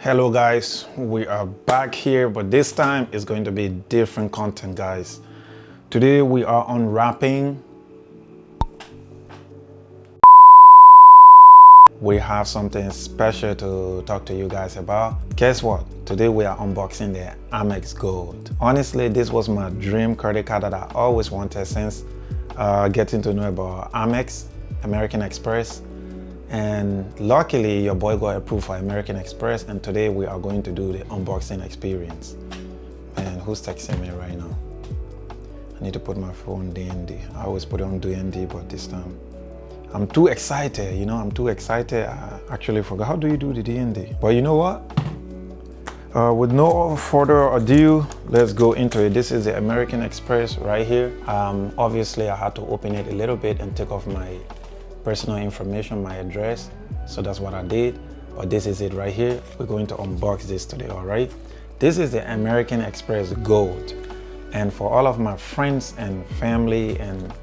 Hello guys, we are back here, but this time it's going to be different content, guys. Today we are unwrapping. We have something special to talk to you guys about. Guess what? Today we are unboxing the Amex Gold. Honestly, this was my dream credit card that I always wanted since getting to know about Amex, American Express. And luckily, your boy got approved for American Express, and today we are going to do the unboxing experience. Man, who's texting me right now? I need to put my phone DND. I always put it on DND, but this time I'm too excited, I'm too excited. I actually forgot, how do you do the DND? But you know what? With no further ado, let's go into it. This is the American Express right here. Obviously, I had to open it a little bit and take off my personal information, my address. So that's what I did. But this is it right here. We're going to unbox this today, all right? This is the American Express Gold. And for all of my friends and family and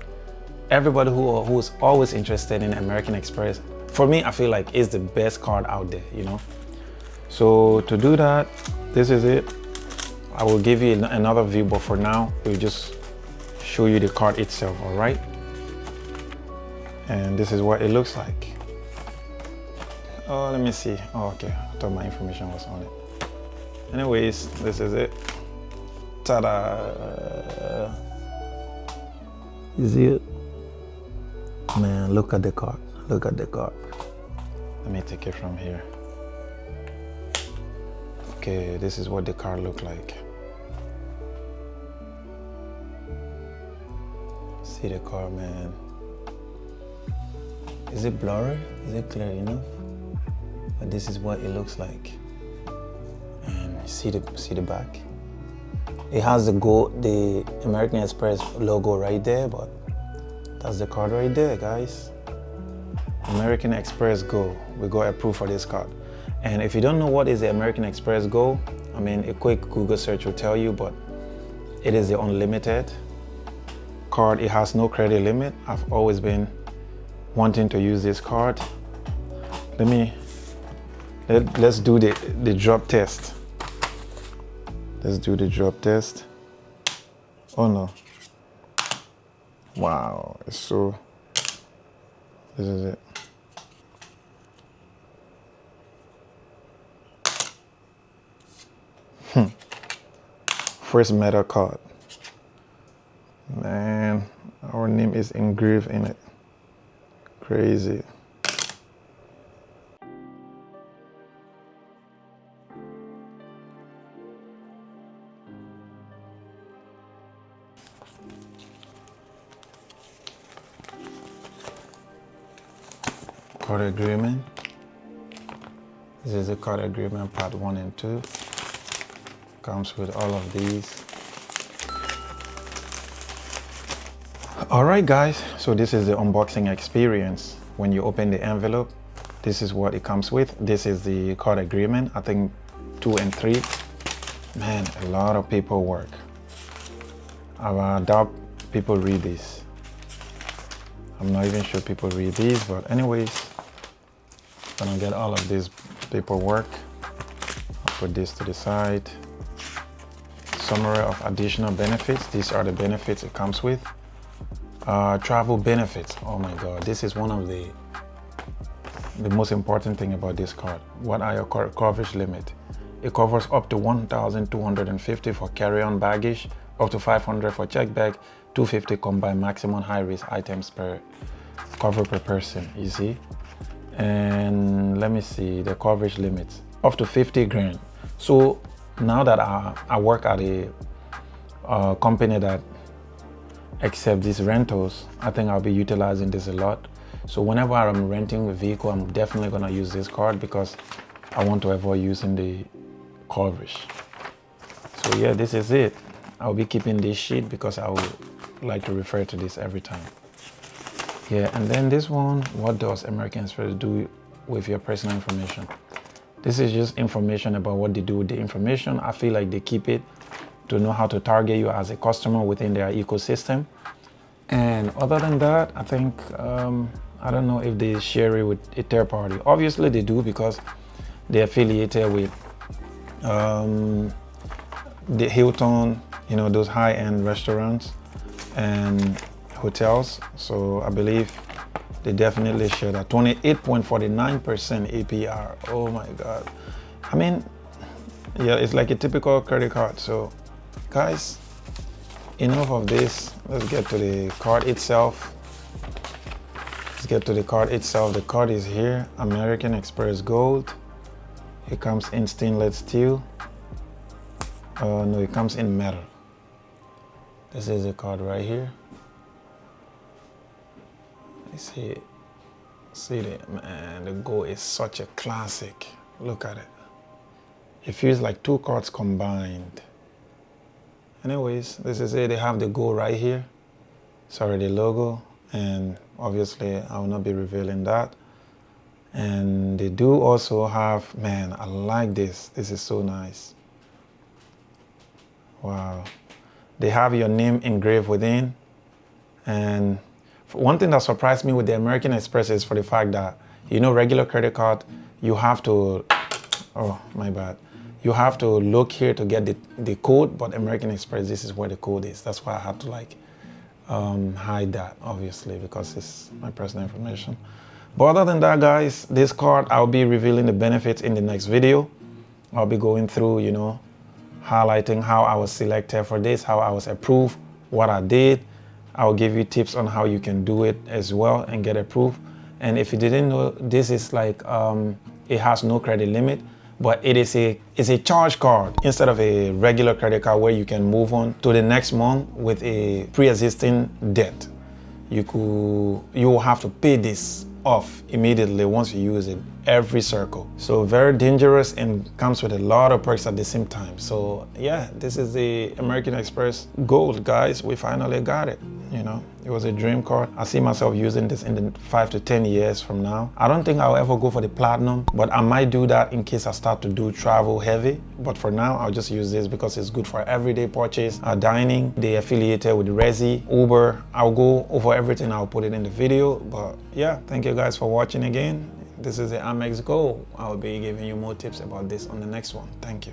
everybody who's always interested in American Express, for me, I feel like it's the best card out there, So to do that, this is it. I will give you another view, but for now, we'll just show you the card itself, all right? And this is what it looks like. Oh, let me see. Oh, okay, I thought my information was on it. Anyways, this is it. Ta-da! You see it? Man, look at the card. Look at the card. Let me take it from here. Okay, this is what the card looked like. See the card, man. Is it blurry? Is it clear enough? But this is what it looks like. And see the back. It has the American Express logo right there, but that's the card right there, guys. American Express Go. We got approved for this card. And if you don't know what is the American Express Go, I mean, a quick Google search will tell you, but it is the unlimited card. It has no credit limit. I've always been wanting to use this card. Let's do the drop test. Let's do the drop test. Oh no. Wow, it's so, this is it. First metal card. Man, our name is engraved in it. Crazy. Card agreement. This is the card agreement part 1 and 2. Comes with all of these. All right, guys, so this is the unboxing experience. When you open the envelope, this is what it comes with. This is the card agreement, I think 2 and 3. Man, a lot of paperwork. I doubt people read this. I'm not even sure people read these, but anyways, I'm gonna get all of this paperwork. I'll put this to the side. Summary of additional benefits. These are the benefits it comes with. Travel benefits. Oh my God, this is one of the most important thing about this card. What are your coverage limit? It covers up to 1,250 for carry-on baggage, up to 500 for check bag, 250 combined maximum high-risk items per cover per person, you see? And let me see the coverage limits, up to 50 grand. So now that I work at a company that accepts these rentals, I think I'll be utilizing this a lot. So whenever I'm renting a vehicle, I'm definitely gonna use this card because I want to avoid using the coverage. So yeah, this is it. I'll be keeping this sheet because I would like to refer to this every time. Yeah, and then this one, what does American Express do with your personal information? This is just information about what they do with the information. I feel like they keep it to know how to target you as a customer within their ecosystem. And other than that, I think, I don't know if they share it with a third party. Obviously they do because they're affiliated with The Hilton, you know, those high-end restaurants and hotels. So I believe they definitely share that. 28.49% APR. Oh my God. I mean, yeah, it's like a typical credit card. So guys, enough of this. Let's get to the card itself. Let's get to the card itself. The card is here, American Express Gold. It comes in stainless steel. No, it comes in metal. This is the card right here. You see it, man, the gold is such a classic. Look at it. It feels like two cards combined. Anyways, this is it. They have the gold right here. Sorry, the logo. And obviously, I will not be revealing that. And they do also have, man, I like this. This is so nice. Wow. They have your name engraved within. And one thing that surprised me with the American Express is for the fact that, you know, regular credit card, you have to, oh, my bad. You have to look here to get the code, but American Express, this is where the code is. That's why I have to like hide that, obviously, because it's my personal information. But other than that, guys, this card, I'll be revealing the benefits in the next video. I'll be going through, you know, highlighting how I was selected for this, how I was approved, what I did. I'll give you tips on how you can do it as well and get approved. And if you didn't know, this is like, it has no credit limit, but it's a charge card instead of a regular credit card where you can move on to the next month with a pre-existing debt. You will have to pay this off immediately once you use it, every circle. So very dangerous and comes with a lot of perks at the same time. So yeah, this is the American Express Gold, guys. We finally got it. You know, it was a dream card. I see myself using this in the 5 to 10 years from now. I don't think I'll ever go for the platinum, but I might do that in case I start to do travel heavy. But for now, I'll just use this because it's good for everyday purchase, dining. They affiliated with Resi, Uber. I'll go over everything. I'll put it in the video. But yeah, thank you guys for watching again. This is the Amex Gold. I'll be giving you more tips about this on the next one. Thank you.